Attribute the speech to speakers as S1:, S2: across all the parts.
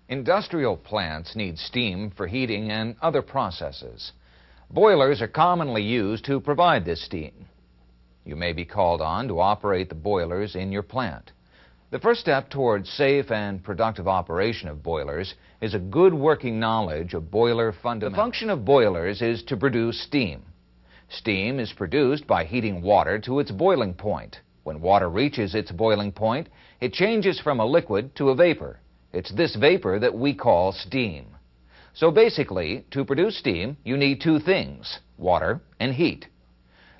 S1: Industrial plants need steam for heating and other processes. Boilers are commonly used to provide this steam. You may be called on to operate the boilers in your plant. The first step towards safe and productive operation of boilers is a good working knowledge of boiler fundamentals. The function of boilers is to produce steam. Steam is produced by heating water to its boiling point. When water reaches its boiling point, it changes from a liquid to a vapor. It's this vapor that we call steam. So basically, to produce steam, you need two things, water and heat.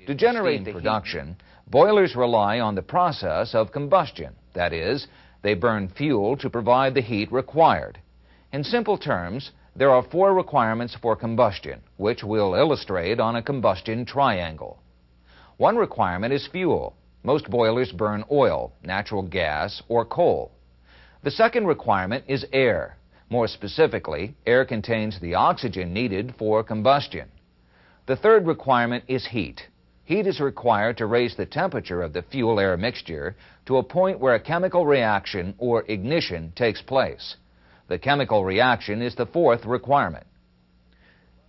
S1: To generate the production, boilers rely on the process of combustion. That is, they burn fuel to provide the heat required. In simple terms, there are four requirements for combustion, which we'll illustrate on a combustion triangle. One requirement is fuel. Most boilers burn oil, natural gas, or coal. The second requirement is air. More specifically, air contains the oxygen needed for combustion. The third requirement is heat. Heat is required to raise the temperature of the fuel-air mixture to a point where a chemical reaction or ignition takes place. The chemical reaction is the fourth requirement.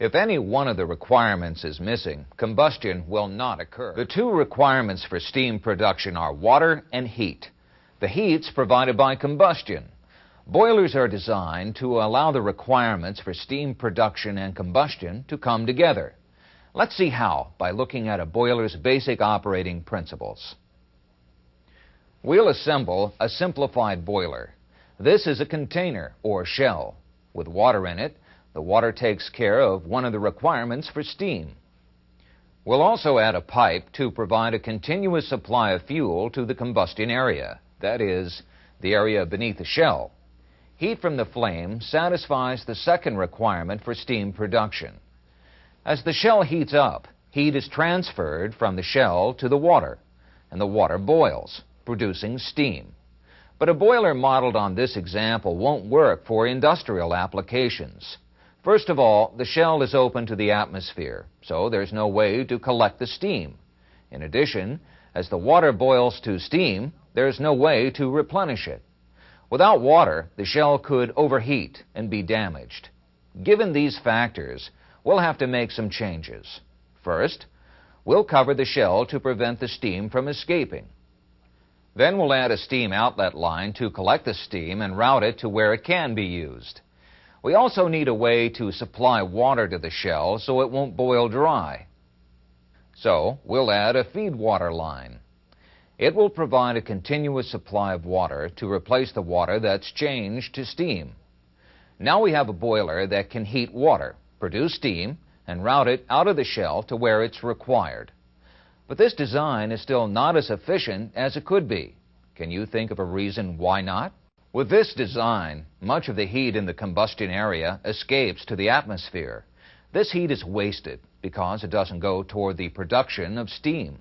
S1: If any one of the requirements is missing, combustion will not occur. The two requirements for steam production are water and heat. The heat's provided by combustion. Boilers are designed to allow the requirements for steam production and combustion to come together. Let's see how by looking at a boiler's basic operating principles. We'll assemble a simplified boiler. This is a container or shell. With water in it, the water takes care of one of the requirements for steam. We'll also add a pipe to provide a continuous supply of fuel to the combustion area. That is, the area beneath the shell. Heat from the flame satisfies the second requirement for steam production. As the shell heats up, heat is transferred from the shell to the water, and the water boils, producing steam. But a boiler modeled on this example won't work for industrial applications. First of all, the shell is open to the atmosphere, so there's no way to collect the steam. In addition, as the water boils to steam, there's no way to replenish it. Without water, the shell could overheat and be damaged. Given these factors, we'll have to make some changes. First, we'll cover the shell to prevent the steam from escaping. Then we'll add a steam outlet line to collect the steam and route it to where it can be used. We also need a way to supply water to the shell so it won't boil dry. So we'll add a feed water line. It will provide a continuous supply of water to replace the water that's changed to steam. Now we have a boiler that can heat water, produce steam, and route it out of the shell to where it's required. But this design is still not as efficient as it could be. Can you think of a reason why not? With this design, much of the heat in the combustion area escapes to the atmosphere. This heat is wasted because it doesn't go toward the production of steam.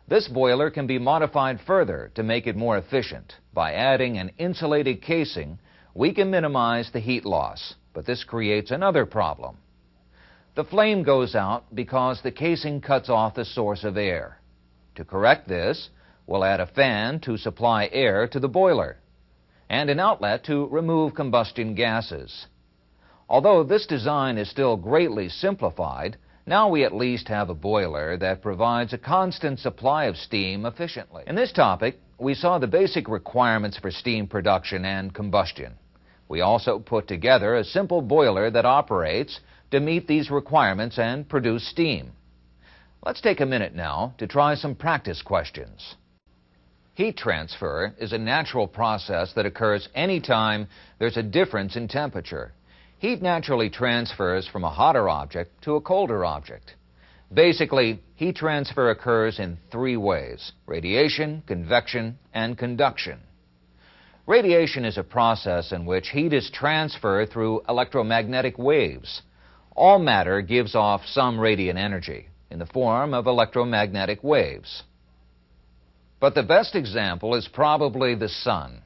S1: This boiler can be modified further to make it more efficient. By adding an insulated casing, we can minimize the heat loss, but this creates another problem. The flame goes out because the casing cuts off the source of air. To correct this, we'll add a fan to supply air to the boiler and an outlet to remove combustion gases. Although this design is still greatly simplified, now we at least have a boiler that provides a constant supply of steam efficiently. In this topic, we saw the basic requirements for steam production and combustion. We also put together a simple boiler that operates to meet these requirements and produce steam. Let's take a minute now to try some practice questions. Heat transfer is a natural process that occurs anytime there's a difference in temperature. Heat naturally transfers from a hotter object to a colder object. Basically, heat transfer occurs in three ways: radiation, convection, and conduction. Radiation is a process in which heat is transferred through electromagnetic waves. All matter gives off some radiant energy in the form of electromagnetic waves. But the best example is probably the sun.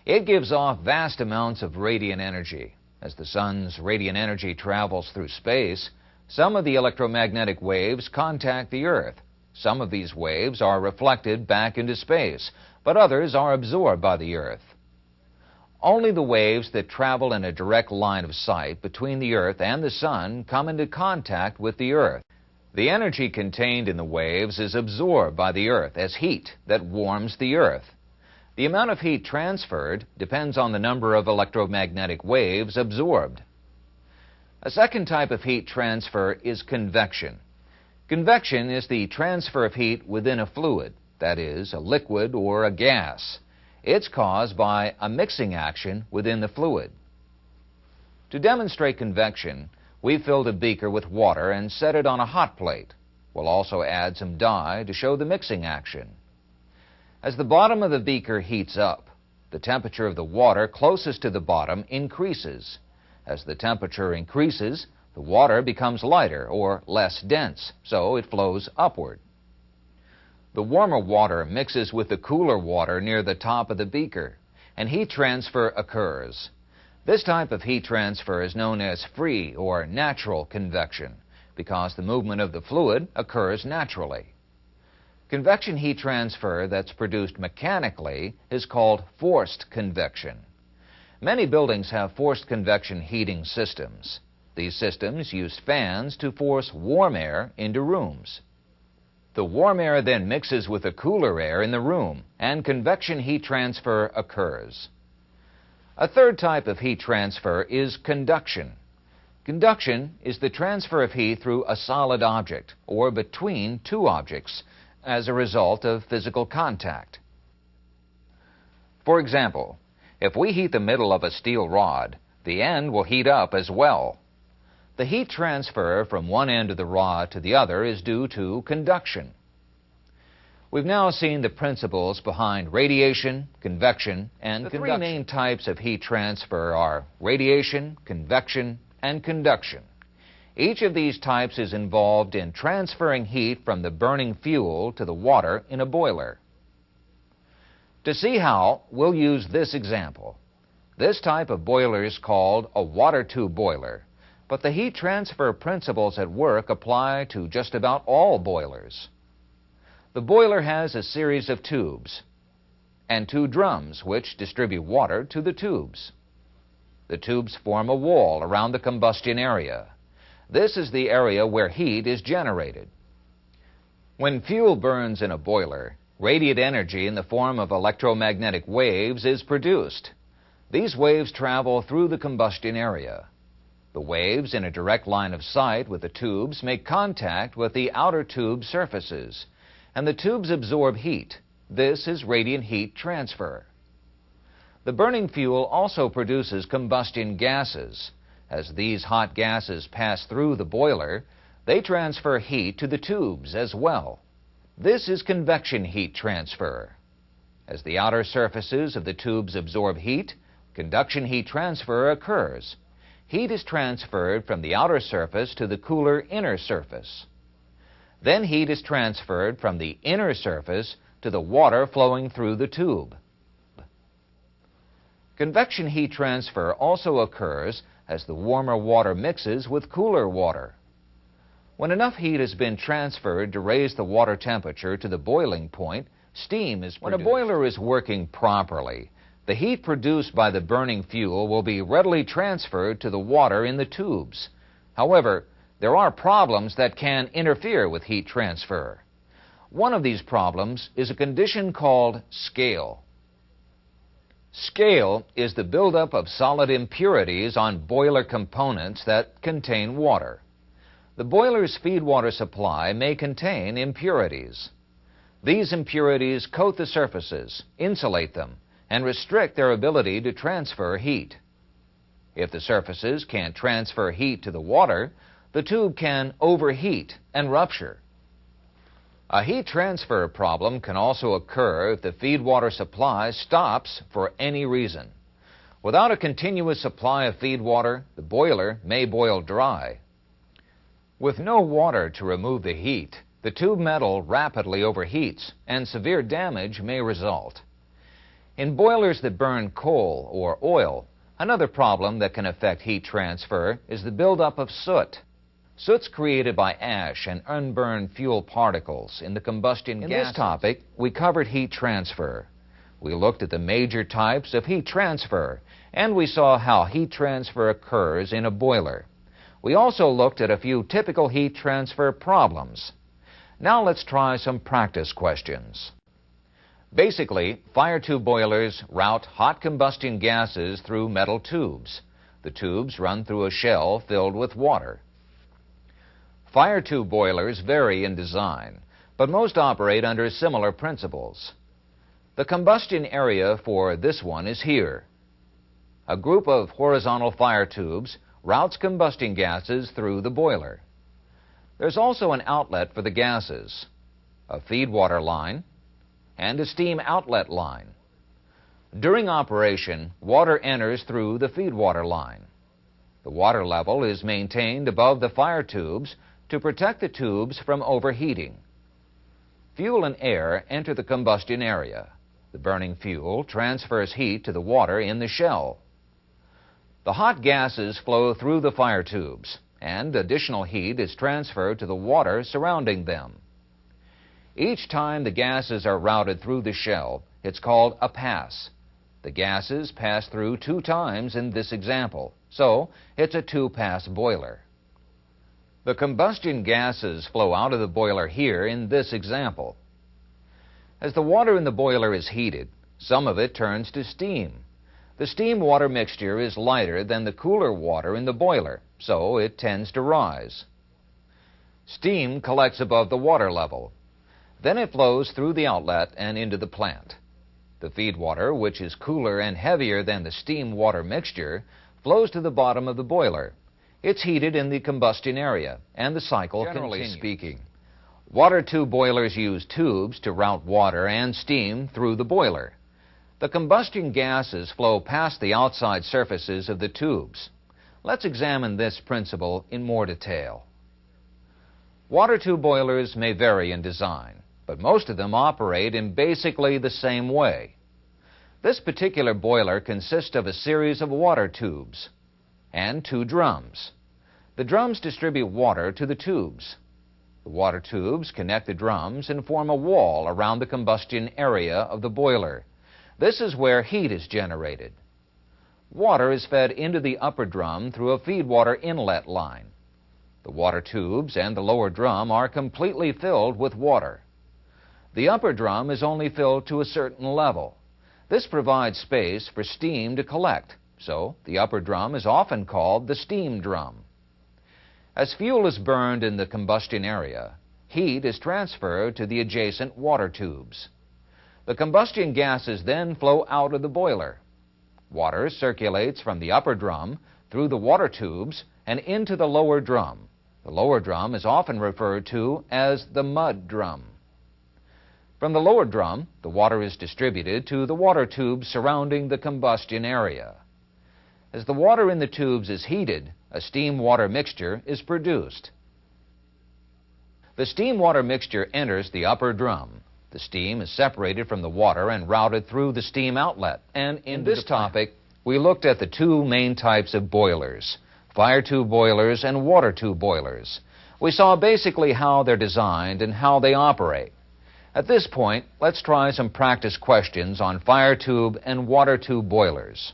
S1: It gives off vast amounts of radiant energy. As the sun's radiant energy travels through space, some of the electromagnetic waves contact the Earth. Some of these waves are reflected back into space, but others are absorbed by the Earth. Only the waves that travel in a direct line of sight between the Earth and the Sun come into contact with the Earth. The energy contained in the waves is absorbed by the Earth as heat that warms the Earth. The amount of heat transferred depends on the number of electromagnetic waves absorbed. A second type of heat transfer is convection. Convection is the transfer of heat within a fluid, that is, a liquid or a gas. It's caused by a mixing action within the fluid. To demonstrate convection, we filled a beaker with water and set it on a hot plate. We'll also add some dye to show the mixing action. As the bottom of the beaker heats up, the temperature of the water closest to the bottom increases. As the temperature increases, the water becomes lighter or less dense, so it flows upward. The warmer water mixes with the cooler water near the top of the beaker, and heat transfer occurs. This type of heat transfer is known as free or natural convection because the movement of the fluid occurs naturally. Convection heat transfer that's produced mechanically is called forced convection. Many buildings have forced convection heating systems. These systems use fans to force warm air into rooms. The warm air then mixes with the cooler air in the room, and convection heat transfer occurs. A third type of heat transfer is conduction. Conduction is the transfer of heat through a solid object or between two objects as a result of physical contact. For example, if we heat the middle of a steel rod, the end will heat up as well. The heat transfer from one end of the rod to the other is due to conduction. We've now seen the principles behind radiation, convection, and conduction. The three main types of heat transfer are radiation, convection, and conduction. Each of these types is involved in transferring heat from the burning fuel to the water in a boiler. To see how, we'll use this example. This type of boiler is called a water tube boiler, but the heat transfer principles at work apply to just about all boilers. The boiler has a series of tubes and two drums which distribute water to the tubes. The tubes form a wall around the combustion area. This is the area where heat is generated. When fuel burns in a boiler, radiant energy in the form of electromagnetic waves is produced. These waves travel through the combustion area. The waves in a direct line of sight with the tubes make contact with the outer tube surfaces, and the tubes absorb heat. This is radiant heat transfer. The burning fuel also produces combustion gases. As these hot gases pass through the boiler, they transfer heat to the tubes as well. This is convection heat transfer. As the outer surfaces of the tubes absorb heat, conduction heat transfer occurs. Heat is transferred from the outer surface to the cooler inner surface. Then heat is transferred from the inner surface to the water flowing through the tube. Convection heat transfer also occurs as the warmer water mixes with cooler water. When enough heat has been transferred to raise the water temperature to the boiling point, steam is produced. When a boiler is working properly, the heat produced by the burning fuel will be readily transferred to the water in the tubes. However, there are problems that can interfere with heat transfer. One of these problems is a condition called scale. Scale is the buildup of solid impurities on boiler components that contain water. The boiler's feed water supply may contain impurities. These impurities coat the surfaces, insulate them, and restrict their ability to transfer heat. If the surfaces can't transfer heat to the water, the tube can overheat and rupture. A heat transfer problem can also occur if the feed water supply stops for any reason. Without a continuous supply of feed water, the boiler may boil dry. With no water to remove the heat, the tube metal rapidly overheats and severe damage may result. In boilers that burn coal or oil, another problem that can affect heat transfer is the buildup of soot. Soot's created by ash and unburned fuel particles in the combustion gas. In this topic, we covered heat transfer. We looked at the major types of heat transfer, and we saw how heat transfer occurs in a boiler. We also looked at a few typical heat transfer problems. Now let's try some practice questions. Basically, fire tube boilers route hot combustion gases through metal tubes. The tubes run through a shell filled with water. Fire tube boilers vary in design, but most operate under similar principles. The combustion area for this one is here. A group of horizontal fire tubes routes combustion gases through the boiler. There's also an outlet for the gases, a feed water line, and a steam outlet line. During operation, water enters through the feed water line. The water level is maintained above the fire tubes to protect the tubes from overheating. Fuel and air enter the combustion area. The burning fuel transfers heat to the water in the shell. The hot gases flow through the fire tubes, and additional heat is transferred to the water surrounding them. Each time the gases are routed through the shell, it's called a pass. The gases pass through 2 times in this example, so it's a 2-pass boiler. The combustion gases flow out of the boiler here in this example. As the water in the boiler is heated, some of it turns to steam. The steam-water mixture is lighter than the cooler water in the boiler, so it tends to rise. Steam collects above the water level. Then it flows through the outlet and into the plant. The feed water, which is cooler and heavier than the steam-water mixture, flows to the bottom of the boiler. It's heated in the combustion area, and the cycle continues. Generally speaking, water tube boilers use tubes to route water and steam through the boiler. The combustion gases flow past the outside surfaces of the tubes. Let's examine this principle in more detail. Water tube boilers may vary in design, but most of them operate in basically the same way. This particular boiler consists of a series of water tubes and 2 drums. The drums distribute water to the tubes. The water tubes connect the drums and form a wall around the combustion area of the boiler. This is where heat is generated. Water is fed into the upper drum through a feed water inlet line. The water tubes and the lower drum are completely filled with water. The upper drum is only filled to a certain level. This provides space for steam to collect, so the upper drum is often called the steam drum. As fuel is burned in the combustion area, heat is transferred to the adjacent water tubes. The combustion gases then flow out of the boiler. Water circulates from the upper drum through the water tubes and into the lower drum. The lower drum is often referred to as the mud drum. From the lower drum, the water is distributed to the water tubes surrounding the combustion area. As the water in the tubes is heated, a steam-water mixture is produced. The steam-water mixture enters the upper drum. The steam is separated from the water and routed through the steam outlet. And in this topic, we looked at the 2 main types of boilers, fire tube boilers and water tube boilers. We saw basically how they're designed and how they operate. At this point, let's try some practice questions on fire tube and water tube boilers.